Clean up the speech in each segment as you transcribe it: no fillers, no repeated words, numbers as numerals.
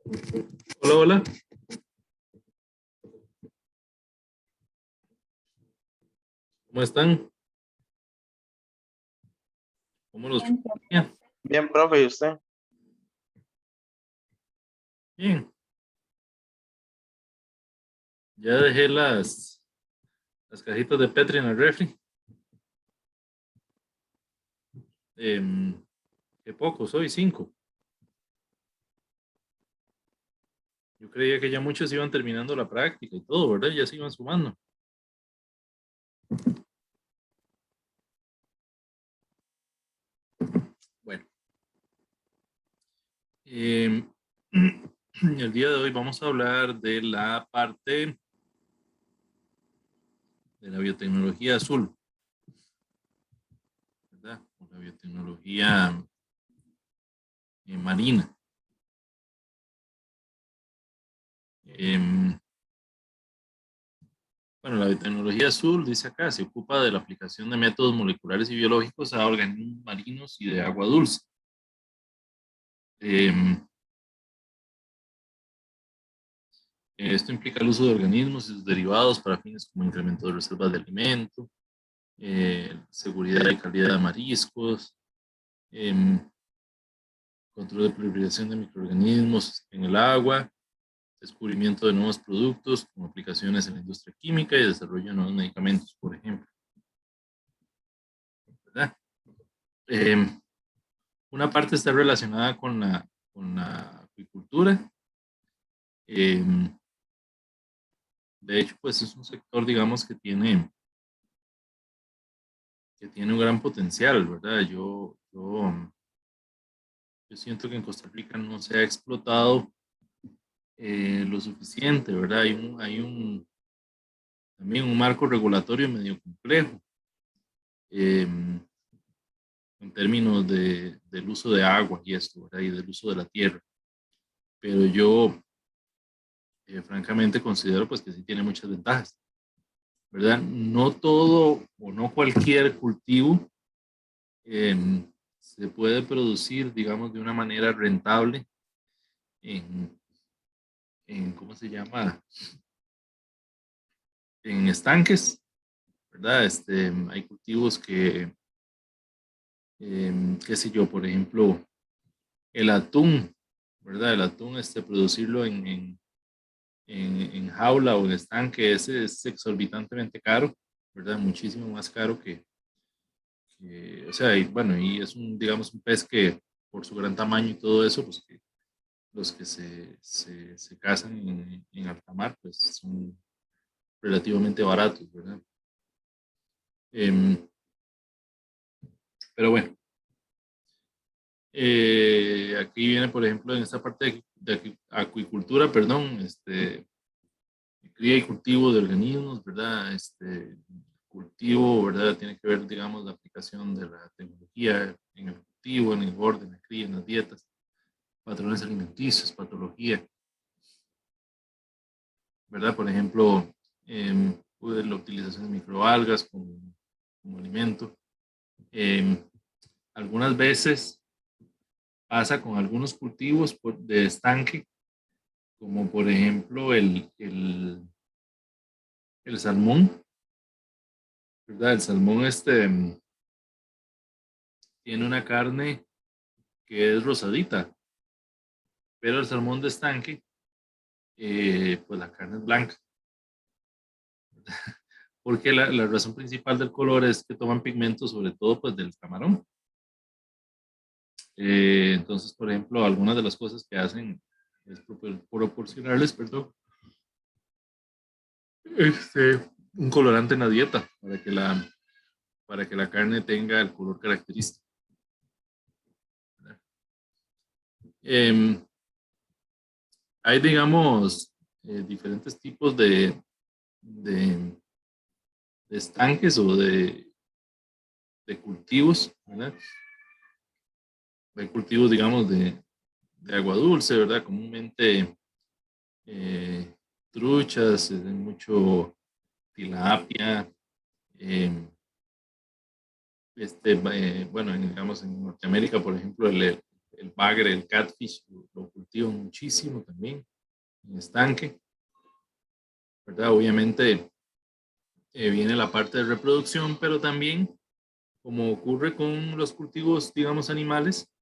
Hola, hola. ¿Cómo están? ¿Cómo los fue Bien, el día? Bien, profe, ¿y usted? Bien. Ya dejé las cajitas de Petri en el refri. Qué pocos, hoy 5. Yo creía que ya muchos iban terminando la práctica y todo, ¿verdad? Ya se iban sumando. Bueno, em, el día de hoy vamos a hablar de la parte de la biotecnología azul, ¿verdad? O la biotecnología marina. Em, Bueno, la biotecnología azul, dice acá, se ocupa de la aplicación de métodos moleculares y biológicos a organismos marinos y de agua dulce. Esto implica el uso de organismos y sus derivados para fines como incremento de reservas de alimento, seguridad y calidad de mariscos, em, control de proliferación de microorganismos en el agua, descubrimiento de nuevos productos como aplicaciones en la industria química y desarrollo de nuevos medicamentos, por ejemplo. ¿Verdad? Em, Una parte está relacionada con la acuicultura. Eh, de hecho, pues es un sector, digamos, que tiene un gran potencial, ¿verdad? Yo siento que en Costa Rica no se ha explotado lo suficiente, ¿verdad? También un marco regulatorio medio complejo eh, en términos del uso de agua y esto, ¿verdad? Y del uso de la tierra. Pero yo, francamente, considero pues que sí tiene muchas ventajas. ¿Verdad? No todo o no cualquier cultivo eh, se puede producir, digamos, de una manera rentable en, ¿cómo se llama? En estanques, ¿verdad? Hay cultivos qué sé yo, por ejemplo, el atún, ¿verdad? El atún, producirlo en jaula o en estanque, ese es exorbitantemente caro, ¿verdad? Muchísimo más caro o sea, y bueno, y es digamos, un pez que por su gran tamaño y todo eso, pues que los que se cazan en alta mar, pues son relativamente baratos, ¿verdad? Em, pero bueno, aquí viene, por ejemplo, en esta parte de acuicultura, perdón, cría y cultivo de organismos, ¿verdad? Cultivo, ¿verdad? Tiene que ver, digamos, la aplicación de la tecnología en el cultivo, en el orden, en la cría, en las dietas, patrones alimenticios, patología, ¿verdad? Por ejemplo, la utilización de microalgas como alimento. Eh, Algunas veces pasa con algunos cultivos de estanque, como por ejemplo el salmón, ¿verdad? El salmón tiene una carne que es rosadita, pero el salmón de estanque, pues la carne es blanca. Porque la razón principal del color es que toman pigmentos, sobre todo pues del camarón. Entonces, por ejemplo, algunas de las cosas que hacen es proporcionarles, perdón, un colorante en la dieta para que la carne tenga el color característico. Eh, Hay, digamos, diferentes tipos de, de estanques o de cultivos, ¿verdad? Hay cultivos, digamos, de agua dulce, ¿verdad? Comúnmente truchas, mucho tilapia, eh, bueno, digamos en Norteamérica, por ejemplo, el bagre, el catfish, lo cultivan muchísimo también en estanque, ¿verdad? Obviamente viene la parte de reproducción, pero también, como ocurre con los cultivos, digamos, animales,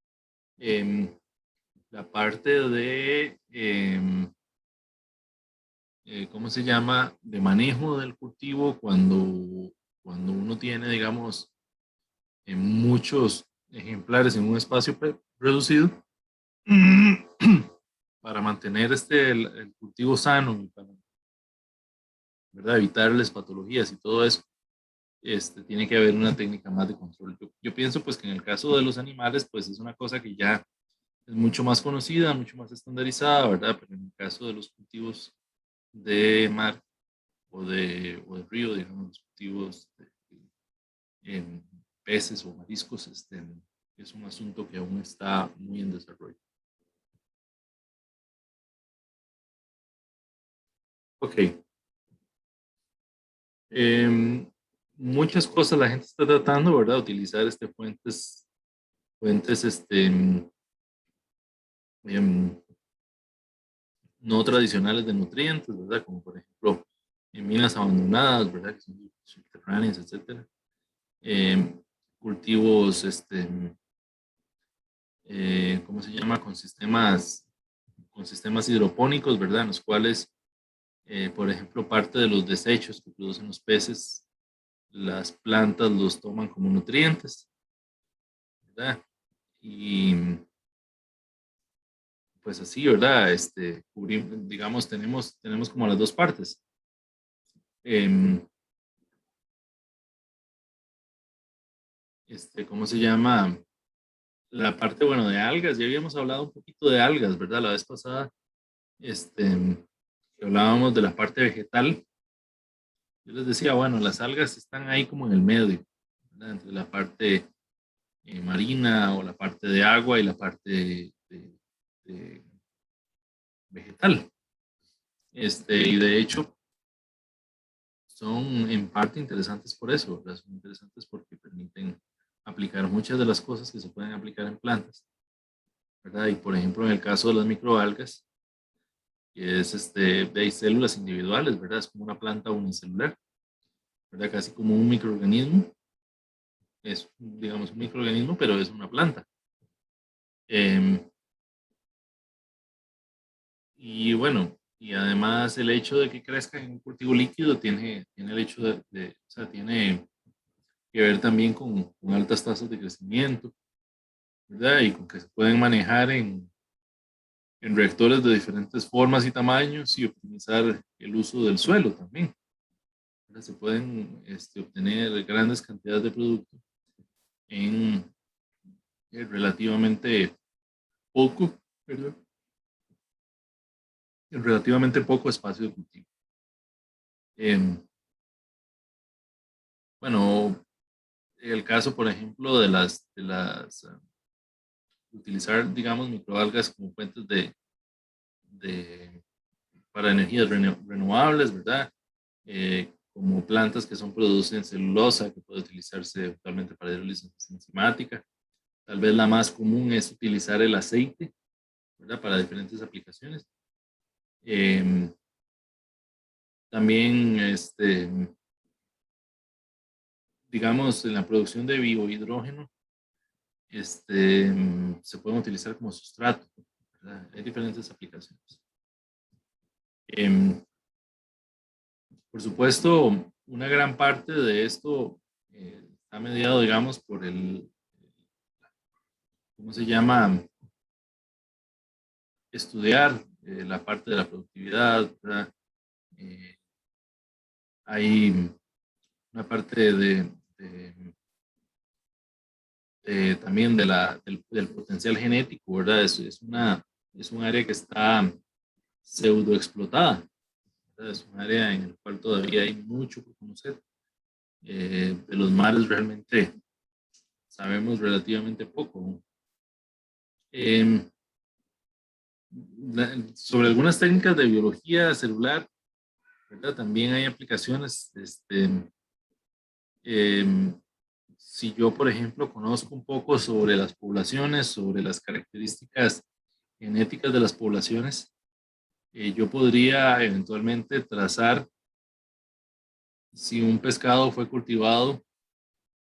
la parte de, ¿cómo se llama?, de manejo del cultivo cuando uno tiene, digamos, muchos ejemplares en un espacio reducido, para mantener el cultivo sano y para, ¿verdad?, evitarles patologías y todo eso, tiene que haber una técnica más de control. Yo pienso pues que en el caso de los animales pues es una cosa que ya es mucho más conocida, mucho más estandarizada, ¿verdad? Pero en el caso de los cultivos de mar o de río, digamos, los cultivos en peces o mariscos, es un asunto que aún está muy en desarrollo. Ok. Muchas cosas la gente está tratando, ¿verdad? Utilizar fuentes em, no tradicionales de nutrientes, ¿verdad? Como por ejemplo en minas abandonadas, ¿verdad? Que son subterráneas, etcétera. Cultivos, ¿cómo se llama? Con sistemas hidropónicos, ¿verdad? En los cuales, por ejemplo, parte de los desechos que producen los peces, las plantas los toman como nutrientes, ¿verdad? Y pues así, ¿verdad? Digamos, tenemos como las dos partes. ¿Cómo se llama? La parte, bueno, de algas, ya habíamos hablado un poquito de algas, ¿verdad? La vez pasada, que hablábamos de la parte vegetal. Yo les decía, bueno, las algas están ahí como en el medio, ¿verdad? Entre la parte marina o la parte de agua y la parte de vegetal. Y de hecho, son en parte interesantes por eso, ¿verdad? Son interesantes porque permiten aplicar muchas de las cosas que se pueden aplicar en plantas, ¿verdad? Y por ejemplo, en el caso de las microalgas, que es de células individuales, ¿verdad? Es como una planta unicelular, ¿verdad? Casi como un microorganismo. Es, digamos, un microorganismo, pero es una planta. Y bueno, y además el hecho de que crezca en un cultivo líquido tiene el hecho o sea, tiene que ver también con altas tasas de crecimiento, ¿verdad? Y con que se pueden manejar en reactores de diferentes formas y tamaños y optimizar el uso del suelo también, ¿verdad? Se pueden obtener grandes cantidades de producto en relativamente poco, ¿verdad? En relativamente poco espacio de cultivo. Bueno, el caso, por ejemplo, utilizar, digamos, microalgas como fuentes de para energías renovables, ¿verdad? Como plantas que producen celulosa, que puede utilizarse actualmente para hidrólisis enzimática. Tal vez la más común es utilizar el aceite, ¿verdad? Para diferentes aplicaciones. También, digamos, en la producción de biohidrógeno, se pueden utilizar como sustrato, ¿verdad? Hay diferentes aplicaciones. Por supuesto, una gran parte de esto está mediado, digamos, por ¿cómo se llama? Estudiar la parte de la productividad, ¿verdad? Eh, hay una parte también del potencial genético, ¿verdad? Es un área que está pseudo explotada, ¿verdad? Es un área en el cual todavía hay mucho por conocer. De los mares realmente sabemos relativamente poco. Eh, Sobre algunas técnicas de biología celular, ¿verdad? También hay aplicaciones. Eh, si yo, por ejemplo, conozco un poco sobre las poblaciones, sobre las características genéticas de las poblaciones, yo podría eventualmente trazar si un pescado fue cultivado,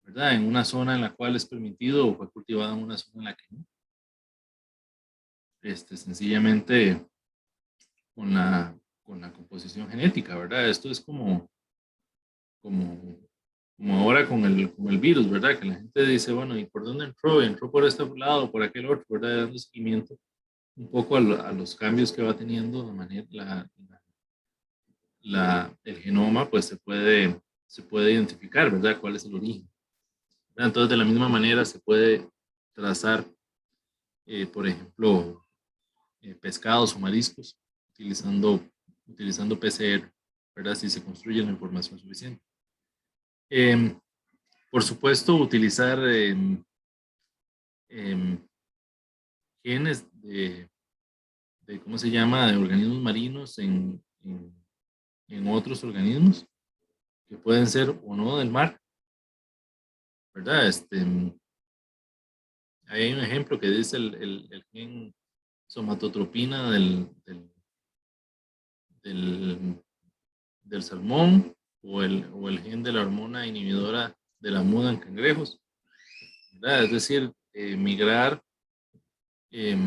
¿verdad?, en una zona en la cual es permitido o fue cultivado en una zona en la que no. Sencillamente con la composición genética, ¿verdad? Esto es como, como ahora con el virus, ¿verdad? Que la gente dice, bueno, ¿y por dónde entró? Entró por este lado, por aquel otro, ¿verdad? Dando seguimiento un poco a los cambios que va teniendo de manera el genoma, pues se puede identificar, ¿verdad? ¿Cuál es el origen? ¿Verdad? Entonces, de la misma manera se puede trazar, por ejemplo, pescados o mariscos utilizando PCR, ¿verdad? Si se construye la información suficiente. Por supuesto, utilizar genes ¿cómo se llama?, de organismos marinos en otros organismos que pueden ser o no del mar, ¿verdad? Ahí hay un ejemplo que dice el gen somatotropina del, del salmón o el gen de la hormona inhibidora de la muda en cangrejos, ¿verdad? Es decir, migrar eh,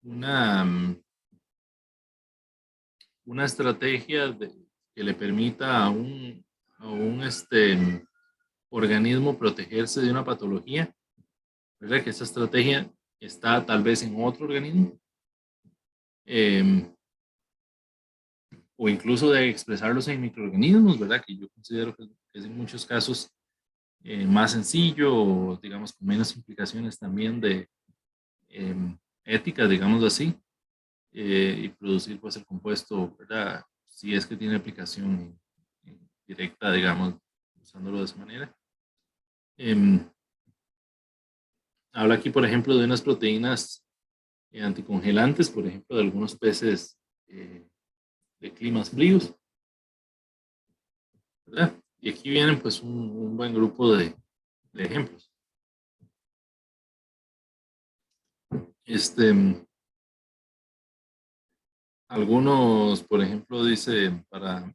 una, una estrategia que le permita a un organismo protegerse de una patología, ¿verdad? Que esa estrategia está tal vez en otro organismo, eh, o incluso de expresarlos en microorganismos, ¿verdad? Que yo considero que es en muchos casos más sencillo, o digamos con menos implicaciones también de éticas, digamos así, y producir pues el compuesto, ¿verdad? Si es que tiene aplicación directa, digamos, usándolo de esa manera. Habla aquí, por ejemplo, de unas proteínas anticongelantes, por ejemplo, de algunos peces de climas fríos, ¿verdad? Y aquí vienen pues un buen grupo de ejemplos. Algunos, por ejemplo, dice para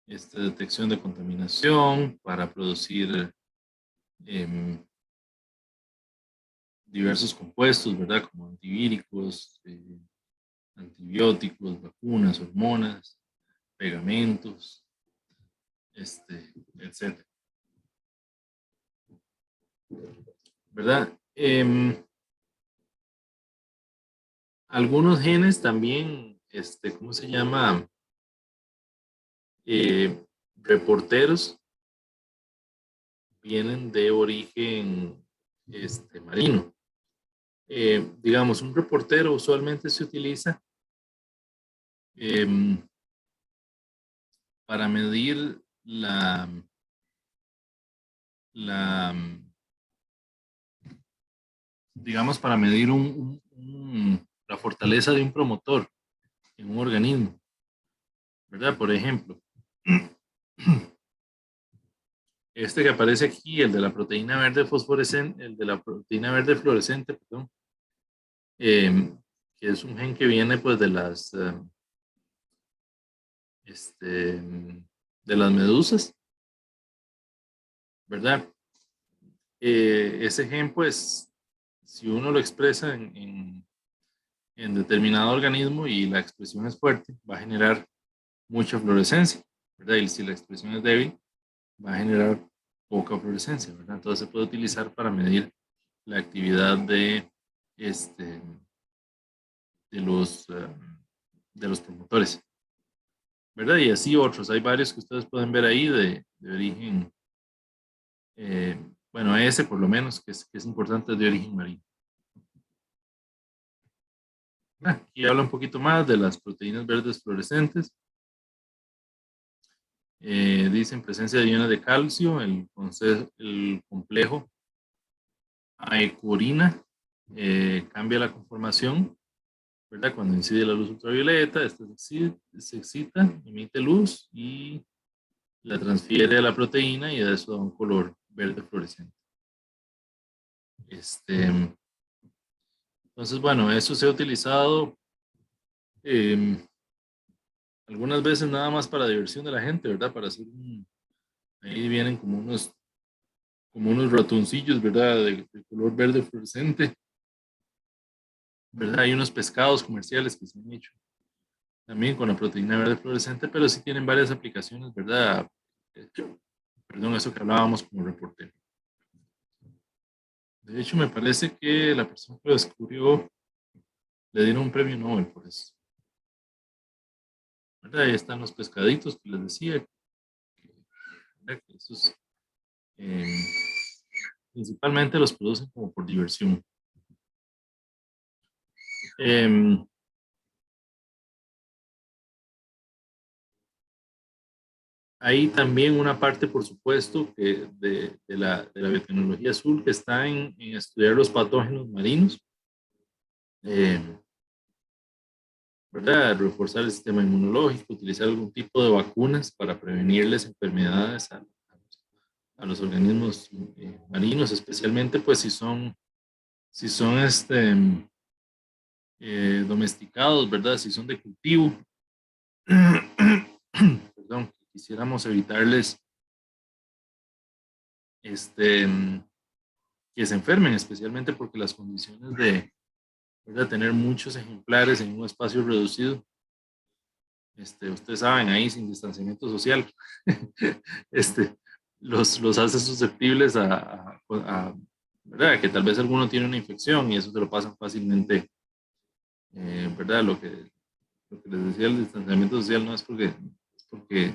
detección de contaminación, para producir diversos compuestos, ¿verdad? Como antivíricos, antibióticos, vacunas, hormonas, pegamentos, etcétera, ¿verdad? Algunos genes también, ¿cómo se llama? Reporteros vienen de origen marino. Digamos, un reportero usualmente se utiliza para medir la digamos, para medir la fortaleza de un promotor en un organismo, ¿verdad? Por ejemplo, este que aparece aquí, el de la proteína verde fosforescente, el de la proteína verde fluorescente, perdón, que es un gen que viene pues de las medusas, ¿verdad? Ese gen, pues, si uno lo expresa en determinado organismo y la expresión es fuerte, va a generar mucha fluorescencia, ¿verdad? Y si la expresión es débil, va a generar poca fluorescencia, ¿verdad? Entonces se puede utilizar para medir la actividad este, de, los, uh, de los promotores, ¿verdad? Y así otros. Hay varios que ustedes pueden ver ahí de origen, bueno, ese por lo menos, que es importante, de origen marino. Aquí habla un poquito más de las proteínas verdes fluorescentes. Dicen presencia de iones de calcio, el complejo aecurina cambia la conformación, ¿verdad? Cuando incide la luz ultravioleta, esta se excita, emite luz y la transfiere a la proteína y de eso da un color verde fluorescente. Entonces, bueno, eso se ha utilizado em, algunas veces nada más para diversión de la gente, ¿verdad? Para hacer ahí vienen como unos ratoncillos, ¿verdad? De color verde fluorescente, ¿verdad? Hay unos pescados comerciales que se han hecho también con la proteína verde fluorescente, pero sí tienen varias aplicaciones, ¿verdad? Eh, Perdón, eso que hablábamos como reportero. De hecho, me parece que la persona que lo descubrió le dieron un premio Nobel por eso, ¿verdad? Ahí están los pescaditos que les decía, ¿verdad? Que esos eh, principalmente los producen como por diversión. Em, Hay también una parte, por supuesto, que de la biotecnología azul que está en estudiar los patógenos marinos, eh, ¿verdad? Reforzar el sistema inmunológico, utilizar algún tipo de vacunas para prevenirles enfermedades a los organismos marinos, especialmente pues si son domesticados, ¿verdad? Si son de cultivo. Perdón, quisiéramos evitarles este, que se enfermen, especialmente porque las condiciones de tener muchos ejemplares en un espacio reducido, ustedes saben, ahí sin distanciamiento social, este, los hace susceptibles ¿verdad? Que tal vez alguno tiene una infección y eso se lo pasan fácilmente, ¿verdad? Lo que les decía, el distanciamiento social no es porque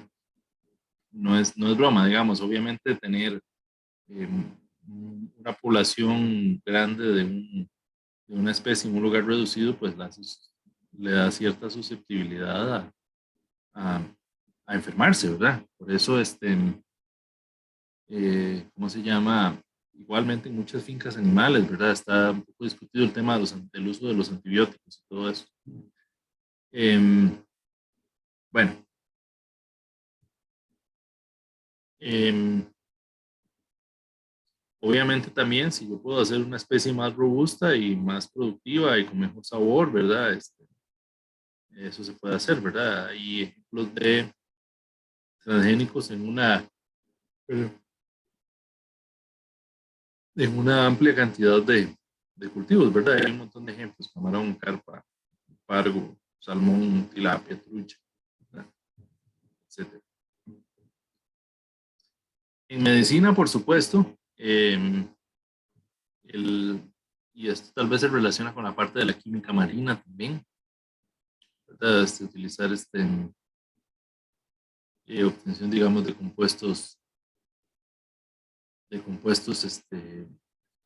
no es broma, digamos, obviamente tener eh, una población grande de una especie en un lugar reducido, pues le da cierta susceptibilidad a, a enfermarse, ¿verdad? Por eso, ¿cómo se llama? Igualmente en muchas fincas animales, ¿verdad? Está un poco discutido el tema del uso de los antibióticos y todo eso. Em, bueno, em, obviamente también si yo puedo hacer una especie más robusta y más productiva y con mejor sabor, ¿verdad? Eso se puede hacer, ¿verdad? Hay ejemplos de transgénicos en una amplia cantidad de cultivos, ¿verdad? Hay un montón de ejemplos: camarón, carpa, pargo, salmón, tilapia, trucha, ¿verdad? Etcétera. En medicina, por supuesto, y esto tal vez se relaciona con la parte de la química marina también, ¿verdad? Utilizar obtención, digamos, de compuestos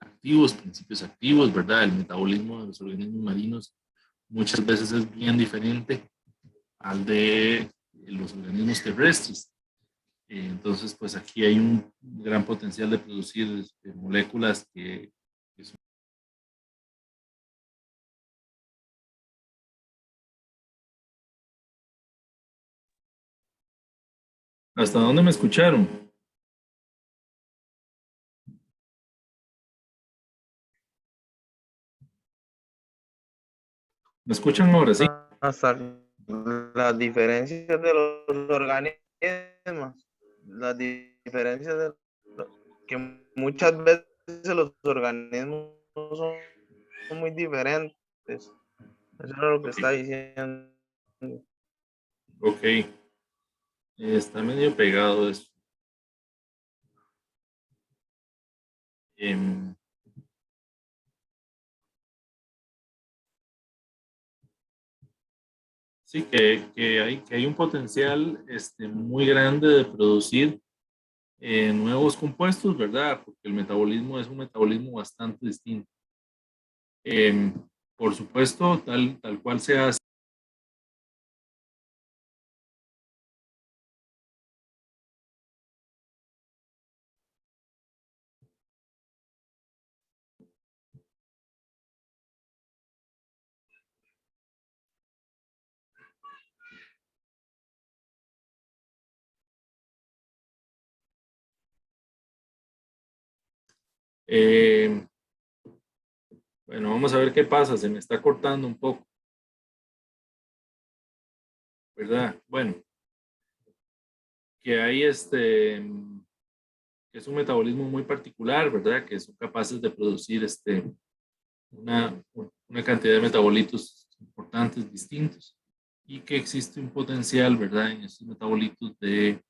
activos, principios activos, ¿verdad? El metabolismo de los organismos marinos muchas veces es bien diferente al de los organismos terrestres. Entonces, pues aquí hay un gran potencial de producir moléculas que son... ¿Hasta dónde me escucharon? ¿Me escuchan ahora? Sí. Hasta las diferencias de los organismos, las diferencias que muchas veces los organismos son muy diferentes. Eso es lo que Ok, está diciendo. ok. Está medio pegado esto. Em, sí, que hay un potencial muy grande de producir nuevos compuestos, ¿verdad? Porque el metabolismo es un metabolismo bastante distinto. Em, por supuesto, tal cual se hace. em, Bueno, vamos a ver qué pasa. Se me está cortando un poco, ¿verdad? Bueno, que hay que es un metabolismo muy particular, ¿verdad? Que son capaces de producir una, una cantidad de metabolitos importantes, distintos, y que existe un potencial, ¿verdad? En estos metabolitos de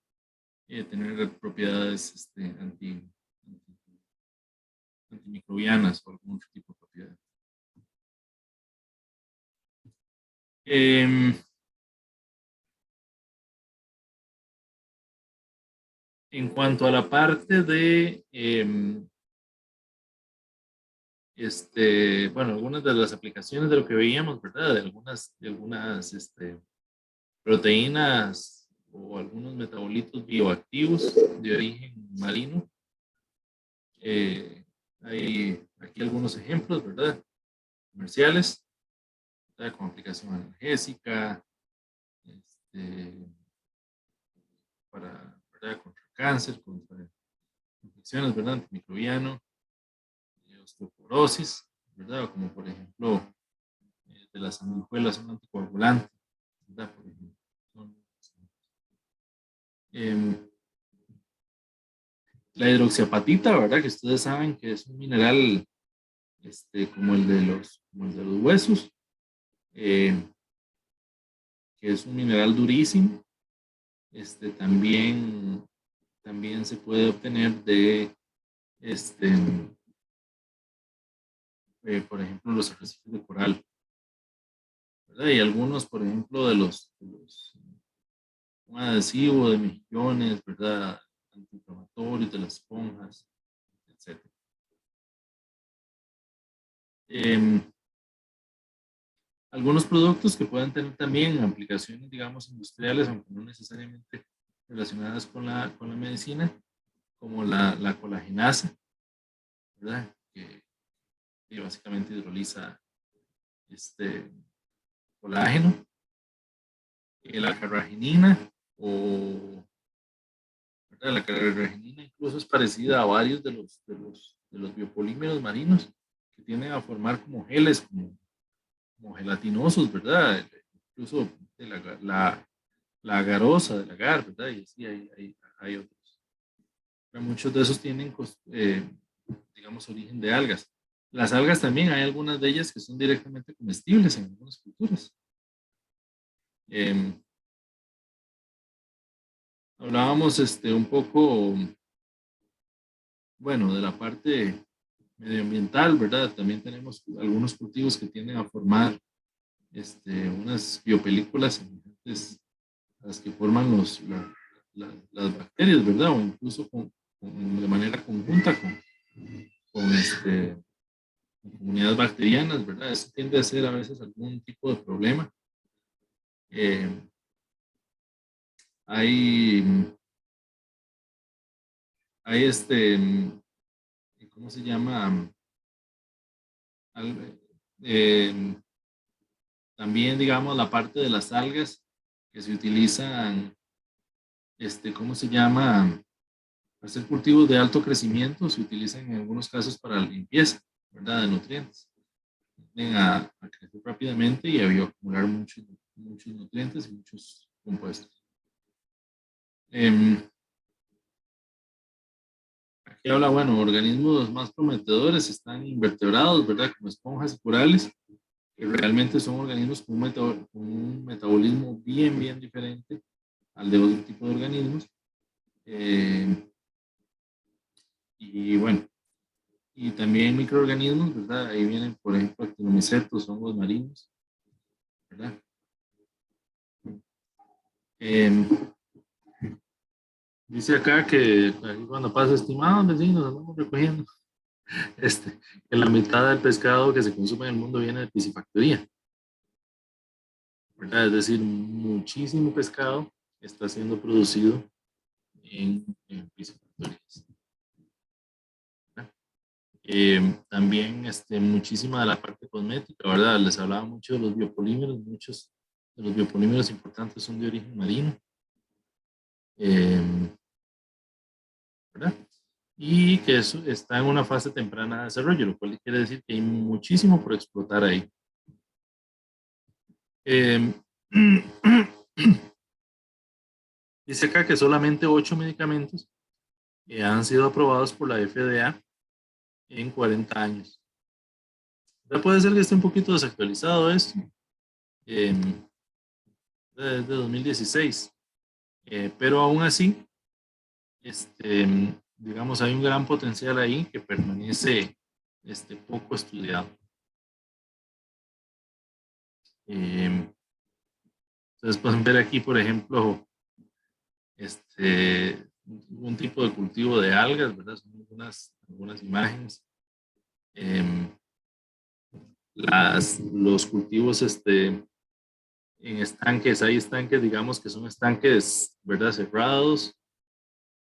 tener propiedades antimicrobianas o algún otro tipo de propiedad. En cuanto a la parte de, bueno, algunas de las aplicaciones de lo que veíamos, ¿verdad? De algunas proteínas o algunos metabolitos bioactivos de origen marino. Hay aquí algunos ejemplos, ¿verdad? Comerciales, ¿verdad? Con aplicación analgésica, ¿verdad? Contra cáncer, contra infecciones, ¿verdad? Antimicrobiano, osteoporosis, ¿verdad? Como por ejemplo, de las sanguijuelas, un anticoagulante, ¿verdad? Por ejemplo. Eh, la hidroxiapatita, ¿verdad? Que ustedes saben que es un mineral como el de los huesos, eh, que es un mineral durísimo. También se puede obtener de, este, por ejemplo, los arrecifes de coral, ¿verdad? Y algunos, por ejemplo, un adhesivo de mejillones, ¿verdad? Antiinflamatorios de las esponjas, etc. Algunos productos que pueden tener también aplicaciones, digamos, industriales, aunque no necesariamente relacionadas con la medicina, como la colagenasa, ¿verdad? Que básicamente hidroliza colágeno, la carragenina, ¿verdad? La carragenina incluso es parecida a varios de los biopolímeros marinos que tienden a formar como geles, como gelatinosos, ¿verdad? Incluso de la agarosa del agar, ¿verdad? Y así hay otros. Pero muchos de esos tienen, digamos, origen de algas. Las algas también, hay algunas de ellas que son directamente comestibles en algunas culturas. Eh, Hablábamos un poco, bueno, de la parte medioambiental, ¿verdad? También tenemos algunos cultivos que tienden a formar unas biopelículas semejantes a las que forman las bacterias, ¿verdad? O incluso de manera conjunta con comunidades bacterianas, ¿verdad? Eso tiende a ser a veces algún tipo de problema. Eh, hay, hay ¿cómo se llama? Al- eh, También, digamos, la parte de las algas que se utilizan, ¿cómo se llama? Para hacer cultivos de alto crecimiento, se utilizan en algunos casos para la limpieza, ¿verdad? De nutrientes. Tienden a crecer rápidamente y a bioacumular muchos nutrientes y muchos compuestos. Aquí habla, bueno, organismos más prometedores están invertebrados, ¿verdad? Como esponjas y corales, que realmente son organismos con un metabolismo bien, bien diferente al de otro tipo de organismos. Y bueno, y también microorganismos, ¿verdad? Ahí vienen, por ejemplo, actinomicetos, hongos marinos, ¿verdad? Eh, Dice acá que cuando pasa, estimados vecinos, andamos recogiendo, que la mitad del pescado que se consume en el mundo viene de piscifactoría, ¿verdad? Es decir, muchísimo pescado está siendo producido en piscifactorías, ¿verdad? También muchísima de la parte cosmética, ¿verdad? Les hablaba mucho de los biopolímeros, muchos de los biopolímeros importantes son de origen marino, ¿verdad? y que eso está en una fase temprana de desarrollo, lo cual quiere decir que hay muchísimo por explotar ahí. Eh, dice acá que solamente 8 medicamentos han sido aprobados por la FDA en 40 años. Ya puede ser que esté un poquito desactualizado esto, eh, desde 2016, pero aún así, digamos, hay un gran potencial ahí que permanece poco estudiado. Entonces pueden ver aquí, por ejemplo, un tipo de cultivo de algas, ¿verdad? Son algunas imágenes. Los cultivos en estanques, hay estanques, digamos, que son estanques, ¿verdad? Cerrados,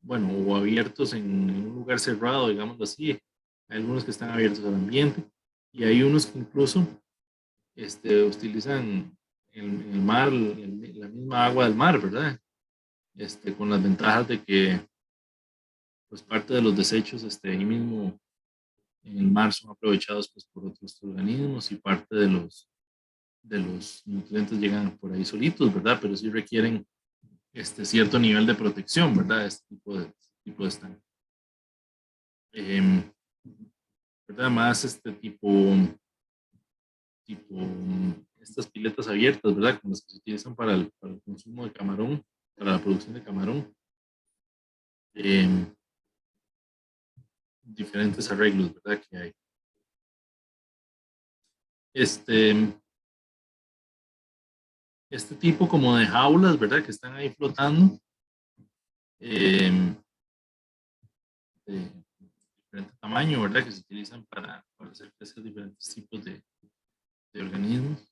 bueno, o abiertos en un lugar cerrado, digámoslo así. Hay algunos que están abiertos al ambiente y hay unos que incluso utilizan el mar, la misma agua del mar, ¿verdad? Con las ventajas de que pues parte de los desechos ahí mismo en el mar son aprovechados pues, por otros organismos y parte de los nutrientes llegan por ahí solitos, ¿verdad? Pero sí requieren cierto nivel de protección, ¿verdad? Tipo de estanque. ¿Verdad? Más estas piletas abiertas, ¿verdad? Como las que se utilizan para el consumo de camarón, para la producción de camarón. Diferentes arreglos, ¿verdad? Que hay. Este tipo como de jaulas, ¿verdad? Que están ahí flotando. De diferente tamaño, ¿verdad? Que se utilizan para hacer crecer diferentes tipos de organismos.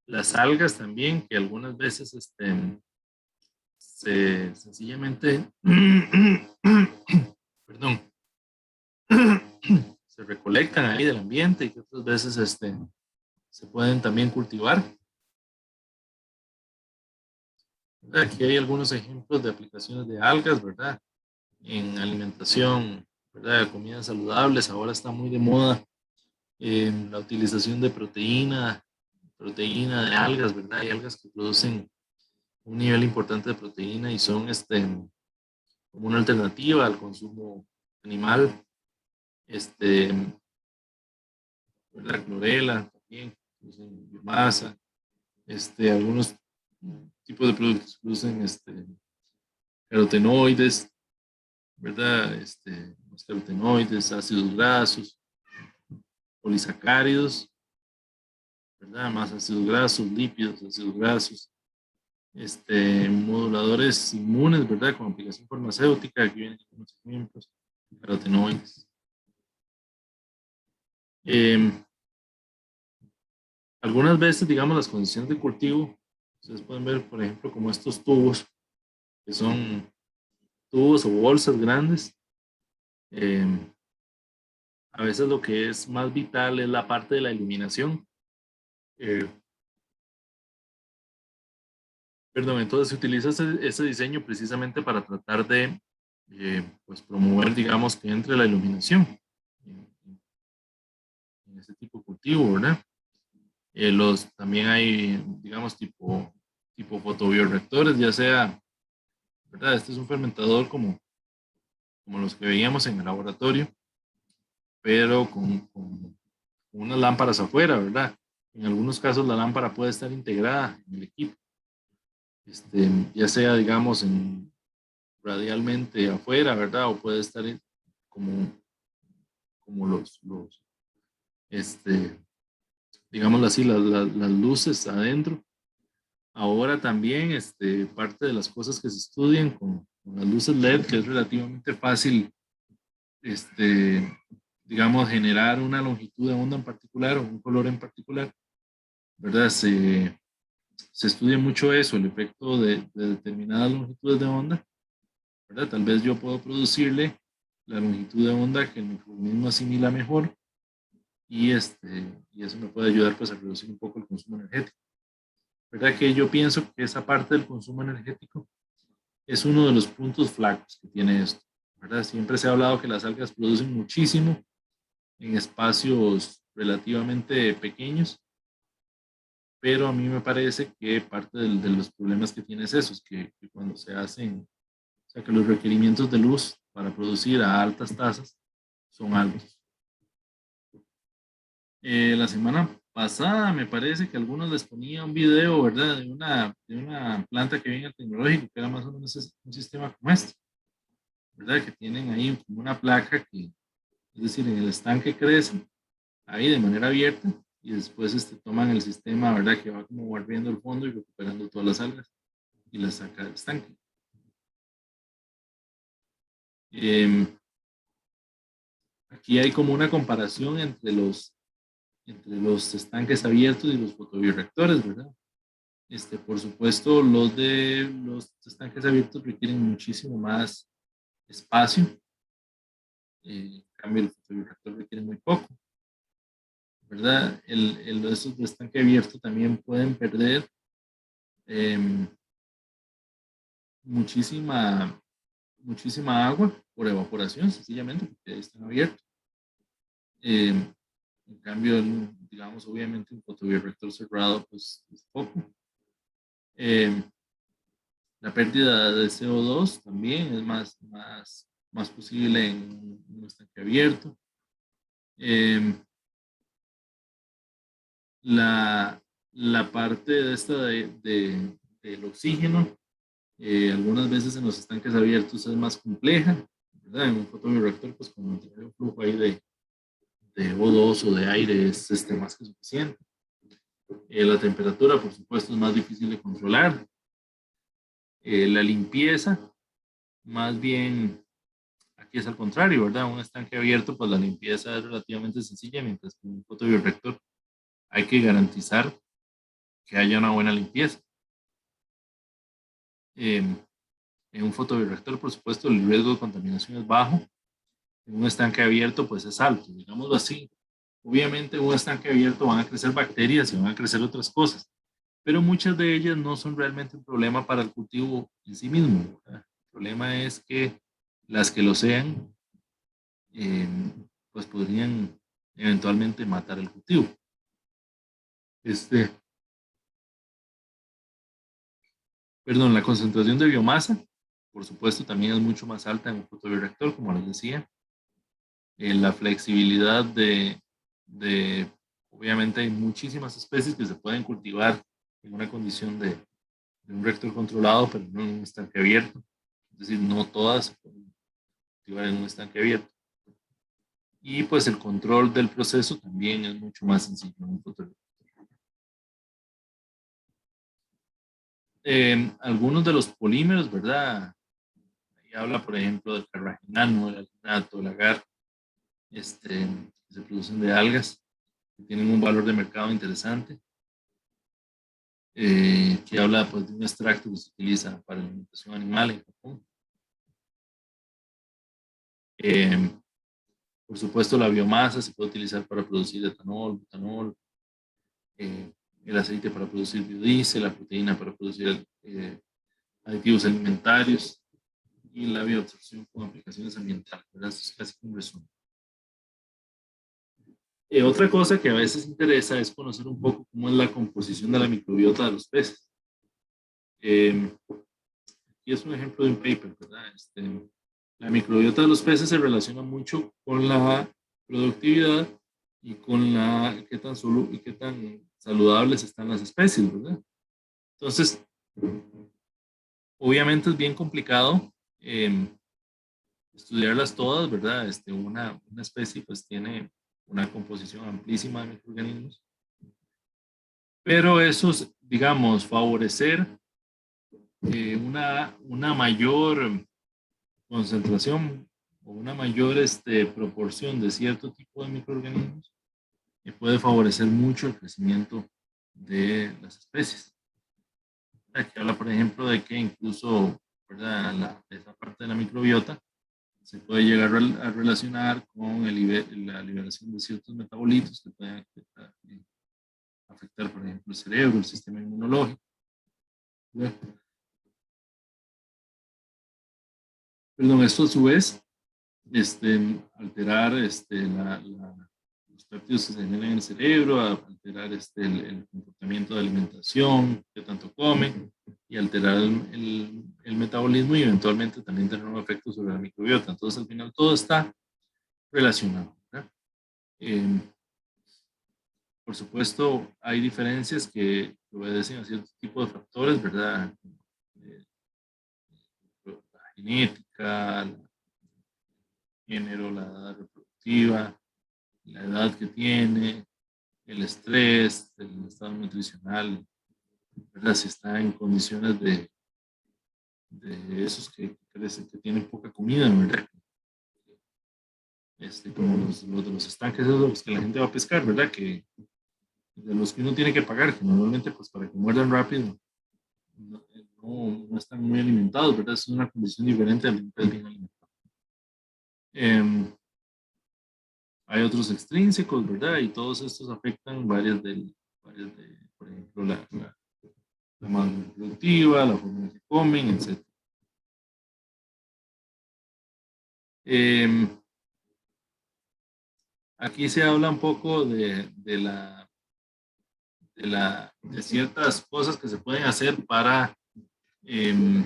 Las algas también, que algunas veces sencillamente, perdón, se recolectan ahí del ambiente y que otras veces se pueden también cultivar. Aquí hay algunos ejemplos de aplicaciones de algas, ¿verdad? En alimentación, ¿verdad? Comidas saludables. Ahora está muy de moda la utilización de proteína de algas, ¿verdad? Hay algas que producen un nivel importante de proteína y son como una alternativa al consumo animal. La clorela también, producen biomasa. Algunos tipos de productos producen carotenoides, ¿verdad? Los carotenoides, ácidos grasos, polisacáridos, ¿verdad? Más ácidos grasos, lípidos, ácidos grasos, moduladores inmunes, ¿verdad? Con aplicación farmacéutica, aquí vienen algunos ejemplos, carotenoides. Algunas veces, digamos, las condiciones de cultivo, ustedes pueden ver, por ejemplo, como estos tubos, que son tubos o bolsas grandes. A veces lo que es más vital es la parte de la iluminación. Perdón, entonces se utiliza ese diseño precisamente para tratar de pues promover, digamos, que entre la iluminación en, en ese tipo de cultivo, ¿verdad? También hay, digamos, tipo fotobioreactores, ya sea, ¿verdad? Este es un fermentador como los que veíamos en el laboratorio, pero con unas lámparas afuera, ¿verdad? En algunos casos la lámpara puede estar integrada en el equipo, ya sea, digamos, radialmente afuera, ¿verdad? O puede estar como, como este, digámoslo así, las luces adentro. Ahora también, parte de las cosas que se estudian con las luces LED, que es relativamente fácil, digamos, generar una longitud de onda en particular o un color en particular, ¿verdad? Se estudia mucho eso, el efecto de determinadas longitudes de onda, ¿verdad? Tal vez yo puedo producirle la longitud de onda que el microorganismo asimila mejor y eso me puede ayudar pues a reducir un poco el consumo energético. ¿Verdad? Que yo pienso que esa parte del consumo energético es uno de los puntos flacos que tiene esto, ¿verdad? Siempre se ha hablado que las algas producen muchísimo en espacios relativamente pequeños, pero a mí me parece que parte de los problemas que tiene es eso, es que cuando se hacen, o sea, que los requerimientos de luz para producir a altas tasas son altos. La semana pasada me parece que algunos les ponía un video, ¿verdad? De una planta que viene al tecnológico, que era más o menos un sistema como este, ¿verdad? Que tienen ahí como una placa que, es decir, en el estanque crece ahí de manera abierta y después toman el sistema, ¿verdad? Que va como barriendo el fondo y recuperando todas las algas y las saca del estanque. Aquí hay como una comparación entre los estanques abiertos y los fotobioreactores, ¿verdad? Por supuesto, los estanques abiertos requieren muchísimo más espacio, en cambio el fotobioreactor requiere muy poco, ¿verdad? Esos de estanque abierto también pueden perder eh, muchísima, muchísima agua por evaporación, sencillamente, porque ahí están abiertos. Eh, en cambio, digamos, obviamente un fotobioreactor cerrado, pues es poco. Eh, la pérdida de CO2 también es más posible en un estanque abierto. La, la parte de del oxígeno, algunas veces en los estanques abiertos es más compleja, ¿verdad? En un fotobioreactor, pues con un flujo ahí de O2 o de aire es más que suficiente. La temperatura, por supuesto, es más difícil de controlar. La limpieza, más bien, aquí es al contrario, ¿verdad? Un estanque abierto, pues la limpieza es relativamente sencilla, mientras que en un fotobioreactor hay que garantizar que haya una buena limpieza. En un fotobioreactor, por supuesto, el riesgo de contaminación es bajo. En un estanque abierto, pues es alto, digámoslo así. Obviamente, en un estanque abierto van a crecer bacterias y van a crecer otras cosas, pero muchas de ellas no son realmente un problema para el cultivo en sí mismo, ¿verdad? El problema es que las que lo sean, eh, pues podrían eventualmente matar el cultivo. Este, Perdón, la concentración de biomasa, por supuesto, también es mucho más alta en un fotobioreactor, como les decía. La flexibilidad obviamente hay muchísimas especies que se pueden cultivar en una condición de un reactor controlado, pero no en un estanque abierto. Es decir, no todas se pueden cultivar en un estanque abierto. Y pues el control del proceso también es mucho más sencillo en un fotobioreactor. Algunos de los polímeros, ¿verdad? Ahí habla, por ejemplo, del carragenano, del alginato, el agar, que se producen de algas, que tienen un valor de mercado interesante, que habla pues, de un extracto que se utiliza para la alimentación animal en Japón. Eh, por supuesto, la biomasa se puede utilizar para producir etanol, butanol, eh, el aceite para producir biodiesel, la proteína para producir aditivos alimentarios y la bioabsorción con aplicaciones ambientales. ¿Verdad? Eso es casi un resumen. Otra cosa que a veces interesa es conocer un poco cómo es la composición de la microbiota de los peces. Y es un ejemplo de un paper, ¿verdad? La microbiota de los peces se relaciona mucho con la productividad y con qué tan saludables están las especies, ¿verdad? Entonces, obviamente es bien complicado eh, estudiarlas todas, ¿verdad? Una especie pues tiene una composición amplísima de microorganismos, pero eso es, digamos, favorecer una mayor concentración o una mayor proporción de cierto tipo de microorganismos puede favorecer mucho el crecimiento de las especies. Aquí habla, por ejemplo, de que incluso, ¿verdad? Esa parte de la microbiota se puede llegar a relacionar con la liberación de ciertos metabolitos que pueden afectar, por ejemplo, el cerebro, el sistema inmunológico. ¿Verdad? Perdón, esto a su vez, alterar los péptidos que se generan en el cerebro, alterar el comportamiento de alimentación, que tanto comen, y alterar el metabolismo y eventualmente también tener un efecto sobre la microbiota. Entonces, al final, todo está relacionado, ¿verdad? Eh, por supuesto, hay diferencias que obedecen a ciertos tipos de factores, ¿verdad? Eh, la genética, el género, la edad reproductiva, la edad que tiene, el estrés, el estado nutricional, ¿verdad? Si está en condiciones de esos que crecen, que tienen poca comida, ¿verdad? Como los de los estanques, esos los que la gente va a pescar, ¿verdad? Que de los que uno tiene que pagar, que normalmente pues para que muerdan rápido no están muy alimentados, ¿verdad? Es una condición diferente al pez bien alimentado. Hay otros extrínsecos, ¿verdad? Y todos estos afectan por ejemplo, la masa reproductiva, la forma en que comen, etc. Aquí se habla un poco de ciertas cosas que se pueden hacer em,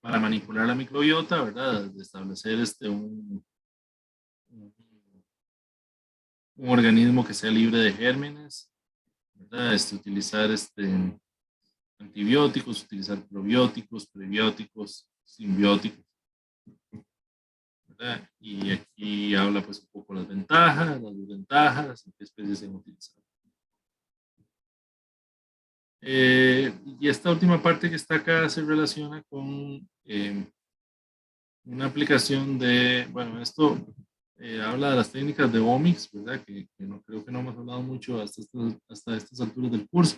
para manipular la microbiota, ¿verdad? De establecer un, un organismo que sea libre de gérmenes, ¿verdad? Utilizar antibióticos, utilizar probióticos, prebióticos, simbióticos, ¿verdad? Y aquí habla pues un poco las ventajas, las desventajas, qué especies se han utilizado. Y esta última parte que está acá se relaciona con una aplicación bueno, esto habla de las técnicas de omics, ¿verdad? Que no creo que no hemos hablado mucho hasta estas alturas del curso,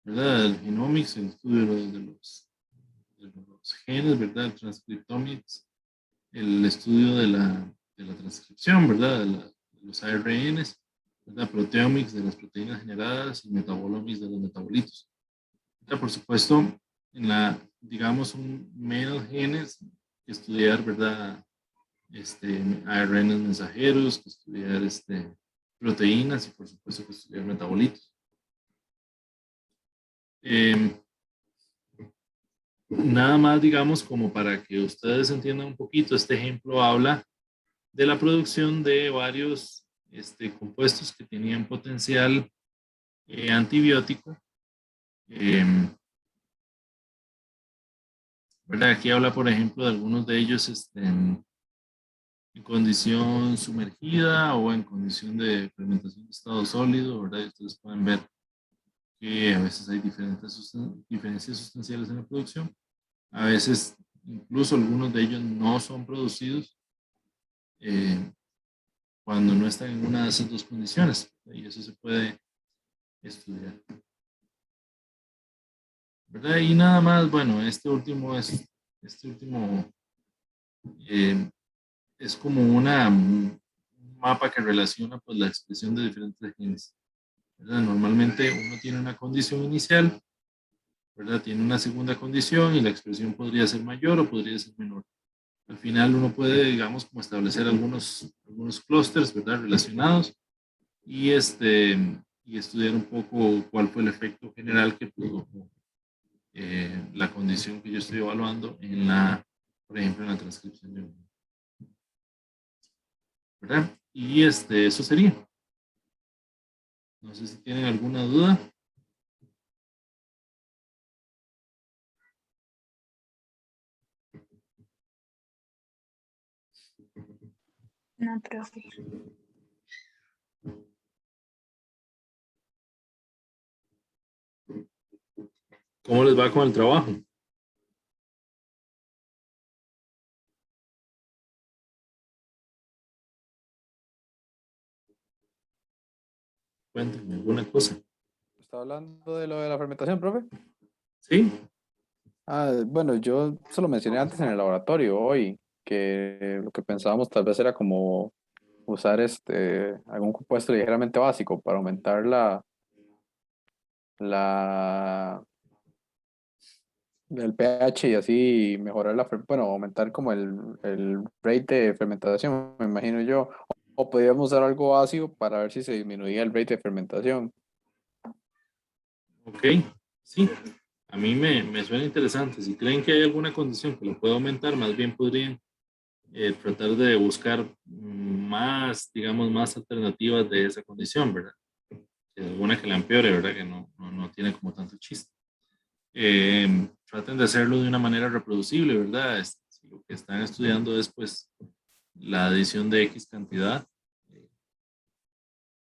¿verdad? El genomics, el estudio de los genes, ¿verdad? El transcriptomics, el estudio de la transcripción, ¿verdad? De los ARNs, ¿verdad? Proteomics de las proteínas generadas y metabolomics de los metabolitos. Por supuesto, digamos, un menos genes que estudiar, ¿verdad? ARNs mensajeros, que estudiar proteínas y por supuesto que estudiar metabolitos. Nada más, digamos, como para que ustedes entiendan un poquito, este ejemplo habla de la producción de varios compuestos que tenían potencial antibiótico. ¿Verdad? Aquí habla, por ejemplo, de algunos de ellos en condición sumergida o en condición de fermentación de estado sólido, ¿verdad? Y ustedes pueden ver que a veces hay diferencias sustanciales en la producción. A veces, incluso algunos de ellos no son producidos eh, cuando no están en una de esas dos condiciones. Y eso se puede estudiar. ¿Verdad? Y nada más, bueno, este último es como un mapa que relaciona pues, la expresión de diferentes genes. ¿Verdad? Normalmente uno tiene una condición inicial, ¿verdad? Tiene una segunda condición y la expresión podría ser mayor o podría ser menor. Al final uno puede, digamos, como establecer algunos clústeres, ¿verdad? Relacionados y, y estudiar un poco cuál fue el efecto general que produjo la condición que yo estoy evaluando por ejemplo, en la transcripción de un, ¿verdad? Y eso sería. No sé si tienen alguna duda. No, profe. ¿Cómo les va con el trabajo? Cuéntenme alguna cosa. ¿Está hablando de lo de la fermentación, profe? ¿Sí? Bueno, yo se lo mencioné antes en el laboratorio hoy, que lo que pensábamos tal vez era como usar algún compuesto ligeramente básico para aumentar la el pH y así mejorar bueno, aumentar como el rate de fermentación, me imagino yo. O podríamos usar algo ácido para ver si se disminuía el rate de fermentación. Ok, sí, a mí me suena interesante. Si creen que hay alguna condición que lo pueda aumentar, más bien podrían tratar de buscar más, digamos, más alternativas de esa condición, ¿verdad? Alguna que la empeore, ¿verdad? Que no tiene como tanto chiste. Traten de hacerlo de una manera reproducible, ¿verdad? Si lo que están estudiando es, pues, la adición de X cantidad,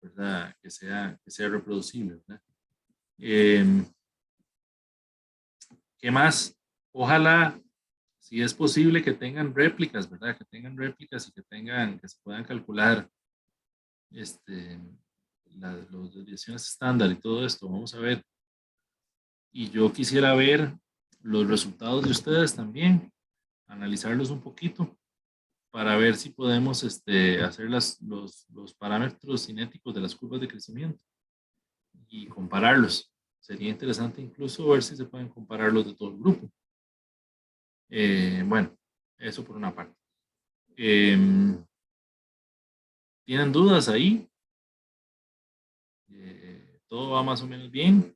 ¿verdad? Que sea reproducible, ¿verdad? ¿Qué más? Ojalá, si es posible, que tengan réplicas, ¿verdad? Que tengan réplicas y que se puedan calcular este, las desviaciones estándar y todo esto. Vamos a ver. Y yo quisiera ver los resultados de ustedes también, analizarlos un poquito para ver si podemos hacer los parámetros cinéticos de las curvas de crecimiento y compararlos. Sería interesante incluso ver si se pueden comparar los de todo el grupo. Bueno, eso por una parte. ¿Tienen dudas ahí? ¿Todo va más o menos bien?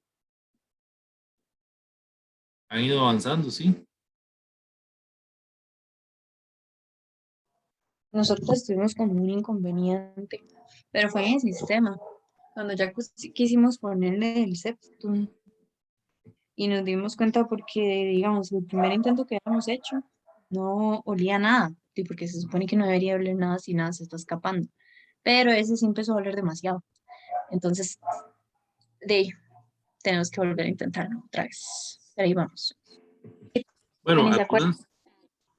¿Han ido avanzando? Sí. Nosotros tuvimos como un inconveniente, pero fue en el sistema. Cuando ya quisimos ponerle el septum y nos dimos cuenta porque, digamos, el primer intento que habíamos hecho no olía nada, y porque se supone que no debería oler nada si nada se está escapando. Pero ese sí empezó a oler demasiado. Entonces, de ahí, tenemos que volver a intentarlo otra vez. Pero ahí vamos. Bueno, Ni se acuerda,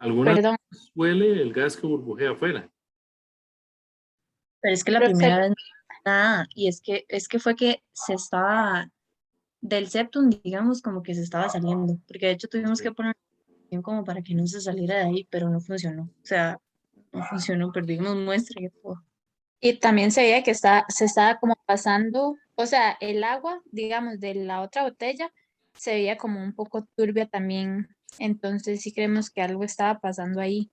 algunas perdón, huele el gas que burbujea afuera. pero es que la primera vez nada, y es que fue que se estaba del septum, digamos, como que se estaba saliendo, porque de hecho tuvimos que poner como para que no se saliera de ahí, pero no funcionó. O sea, no funcionó, perdimos muestra y todo. Y también se veía que se estaba como pasando, o sea, el agua, digamos, de la otra botella se veía como un poco turbia también. Entonces sí creemos que algo estaba pasando ahí.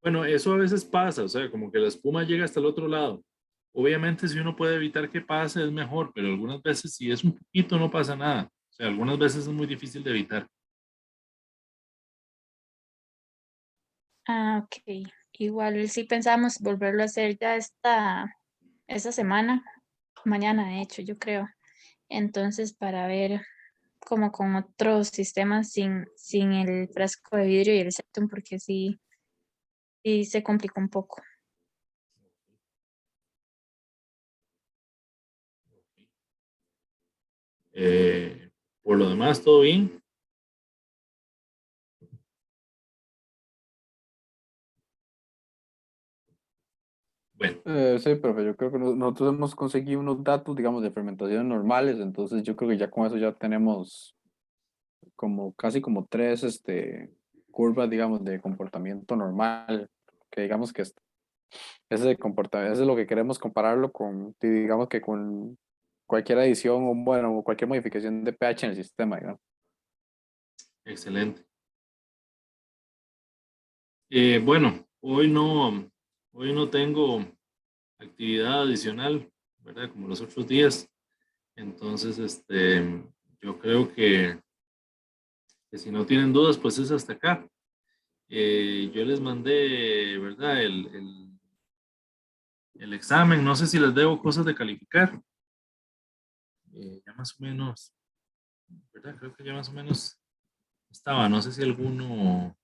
Bueno, eso a veces pasa, o sea, como que la espuma llega hasta el otro lado. Obviamente, si uno puede evitar que pase, es mejor, pero algunas veces, si es un poquito, no pasa nada. O sea, algunas veces es muy difícil de evitar. Ah, ok. Igual sí pensamos volverlo a hacer ya esta semana, mañana de hecho, yo creo. Entonces, para ver como con otros sistemas sin el frasco de vidrio y el septum, porque sí se complicó un poco. Por lo demás, todo bien. Bueno, Sí, profe, yo creo que nosotros hemos conseguido unos datos, digamos, de fermentaciones normales, entonces yo creo que ya con eso ya tenemos como casi como tres curvas, digamos, de comportamiento normal, que digamos que ese comportamiento, eso es lo que queremos compararlo con, digamos que con cualquier adición o bueno, o cualquier modificación de pH en el sistema, digamos. excelente. Bueno, hoy no tengo actividad adicional, ¿verdad? Como los otros días. Entonces, yo creo que si no tienen dudas, pues es hasta acá. Yo les mandé, ¿verdad? El examen, no sé si les debo cosas de calificar. Ya más o menos, ¿verdad? Creo que ya más o menos estaba, no sé si alguno